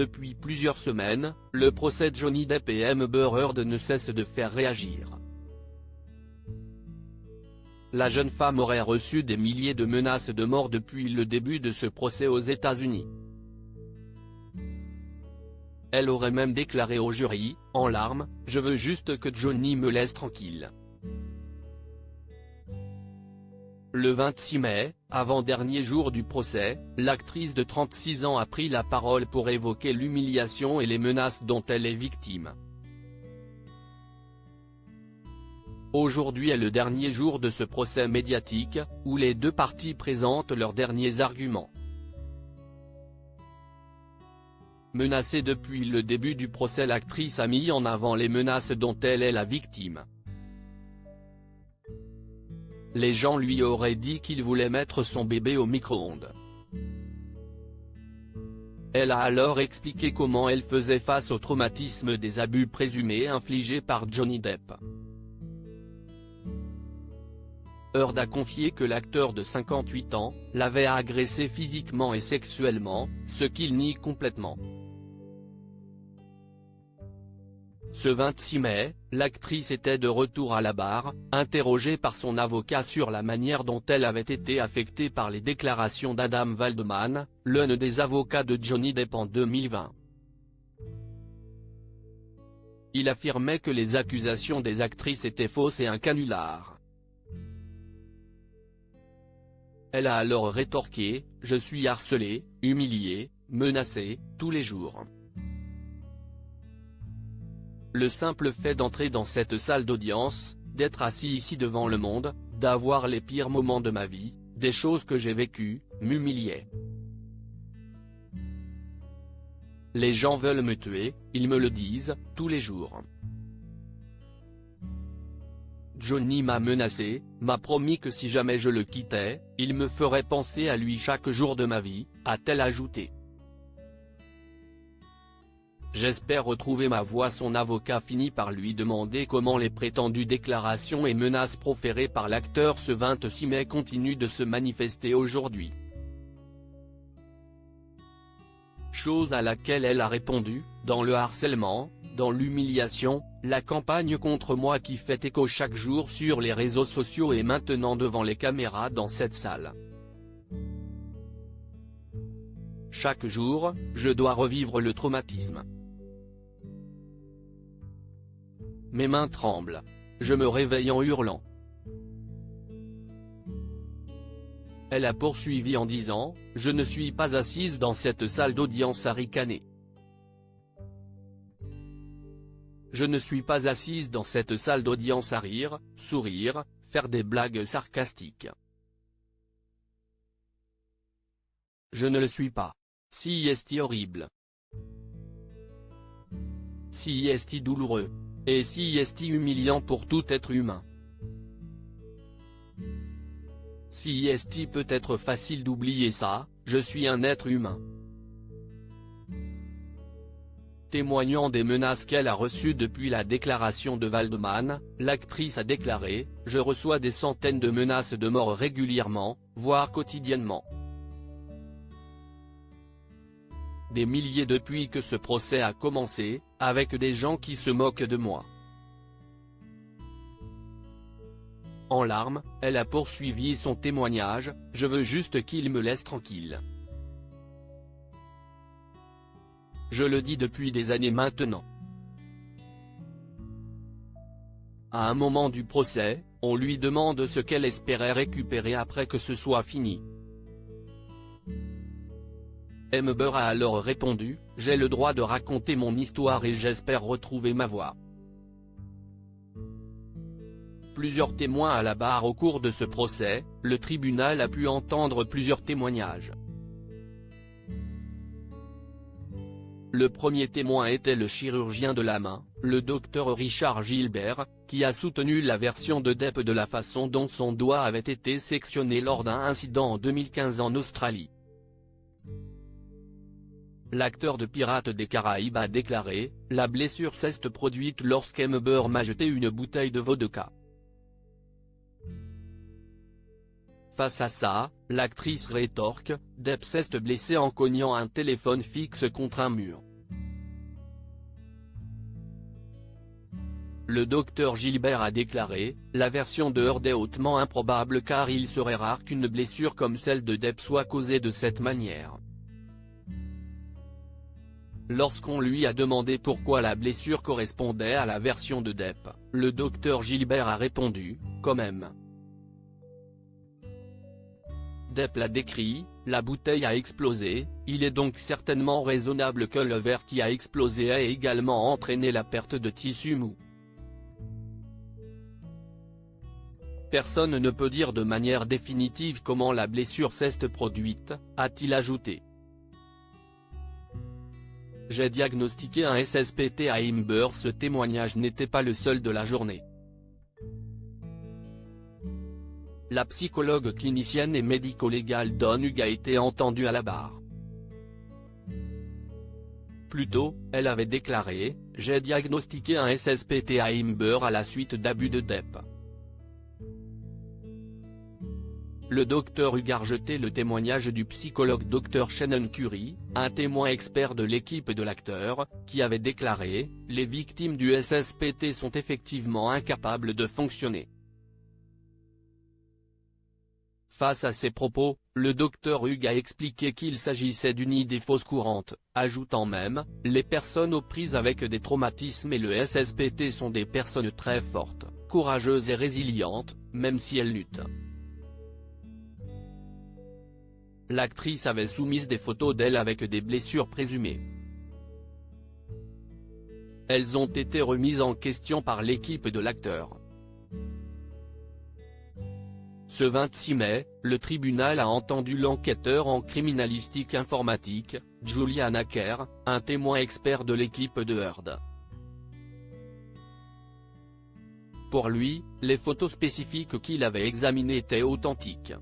Depuis plusieurs semaines, le procès de Johnny Depp et Amber Heard ne cesse de faire réagir. La jeune femme aurait reçu des milliers de menaces de mort depuis le début de ce procès aux États-Unis. Elle aurait même déclaré au jury, en larmes, « Je veux juste que Johnny me laisse tranquille ». Le 26 mai, avant-dernier jour du procès, l'actrice de 36 ans a pris la parole pour évoquer l'humiliation et les menaces dont elle est victime. Aujourd'hui est le dernier jour de ce procès médiatique, où les deux parties présentent leurs derniers arguments. Menacée depuis le début du procès, l'actrice a mis en avant les menaces dont elle est la victime. Les gens lui auraient dit qu'il voulait mettre son bébé au micro-ondes. Elle a alors expliqué comment elle faisait face au traumatisme des abus présumés infligés par Johnny Depp. Heard a confié que l'acteur de 58 ans l'avait agressé physiquement et sexuellement, ce qu'il nie complètement. Ce 26 mai, l'actrice était de retour à la barre, interrogée par son avocat sur la manière dont elle avait été affectée par les déclarations d'Adam Waldman, l'un des avocats de Johnny Depp en 2020. Il affirmait que les accusations des actrices étaient fausses et un canular. Elle a alors rétorqué, « Je suis harcelée, humiliée, menacée, tous les jours. Le simple fait d'entrer dans cette salle d'audience, d'être assis ici devant le monde, d'avoir les pires moments de ma vie, des choses que j'ai vécues, m'humiliait. Les gens veulent me tuer, ils me le disent, tous les jours. Johnny m'a menacé, m'a promis que si jamais je le quittais, il me ferait penser à lui chaque jour de ma vie, a-t-elle ajouté. J'espère retrouver ma voix. Son avocat finit par lui demander comment les prétendues déclarations et menaces proférées par l'acteur ce 26 mai continuent de se manifester aujourd'hui. Chose à laquelle elle a répondu, dans le harcèlement, dans l'humiliation, la campagne contre moi qui fait écho chaque jour sur les réseaux sociaux et maintenant devant les caméras dans cette salle. Chaque jour, je dois revivre le traumatisme. Mes mains tremblent. Je me réveille en hurlant. Elle a poursuivi en disant, « Je ne suis pas assise dans cette salle d'audience à ricaner. Je ne suis pas assise dans cette salle d'audience à rire, sourire, faire des blagues sarcastiques. Je ne le suis pas. Si est horrible. Si est douloureux. Et si est humiliant pour tout être humain. Si est peut être facile d'oublier ça, je suis un être humain. » Témoignant des menaces qu'elle a reçues depuis la déclaration de Waldman, l'actrice a déclaré, « Je reçois des centaines de menaces de mort régulièrement, voire quotidiennement. Des milliers depuis que ce procès a commencé, avec des gens qui se moquent de moi. » En larmes, elle a poursuivi son témoignage, « Je veux juste qu'il me laisse tranquille. Je le dis depuis des années maintenant. » À un moment du procès, on lui demande ce qu'elle espérait récupérer après que ce soit fini. Amber a alors répondu, « J'ai le droit de raconter mon histoire et j'espère retrouver ma voix. » Plusieurs témoins à la barre au cours de ce procès, le tribunal a pu entendre plusieurs témoignages. Le premier témoin était le chirurgien de la main, le docteur Richard Gilbert, qui a soutenu la version de Depp de la façon dont son doigt avait été sectionné lors d'un incident en 2015 en Australie. L'acteur de Pirates des Caraïbes a déclaré, « La blessure s'est produite lorsqu'Amber m'a jeté une bouteille de vodka. » Face à ça, l'actrice rétorque, « Depp s'est blessé en cognant un téléphone fixe contre un mur. le docteur Gilbert a déclaré « La version de Heard est hautement improbable car il serait rare qu'une blessure comme celle de Depp soit causée de cette manière ». Lorsqu'on lui a demandé pourquoi la blessure correspondait à la version de Depp, le docteur Gilbert a répondu « Quand même ». Depp l'a décrit, la bouteille a explosé, il est donc certainement raisonnable que le verre qui a explosé ait également entraîné la perte de tissu mou. Personne ne peut dire de manière définitive comment la blessure s'est produite, a-t-il ajouté. J'ai diagnostiqué un SSPT à Imber. Ce témoignage n'était pas le seul de la journée. La psychologue clinicienne et médico-légale Dawn Hughes a été entendue à la barre. Plus tôt, elle avait déclaré « J'ai diagnostiqué un SSPT à Imber à la suite d'abus de Depp ». Le docteur Hughes a rejeté le témoignage du psychologue Dr Shannon Curry, un témoin expert de l'équipe de l'acteur, qui avait déclaré « Les victimes du SSPT sont effectivement incapables de fonctionner ». Face à ces propos, le docteur Hughes a expliqué qu'il s'agissait d'une idée fausse courante, ajoutant même « Les personnes aux prises avec des traumatismes et le SSPT sont des personnes très fortes, courageuses et résilientes, même si elles luttent ». L'actrice avait soumis des photos d'elle avec des blessures présumées. Elles ont été remises en question par l'équipe de l'acteur. Ce 26 mai, le tribunal a entendu l'enquêteur en criminalistique informatique, Julian Acker, un témoin expert de l'équipe de Heard. Pour lui, les photos spécifiques qu'il avait examinées étaient authentiques.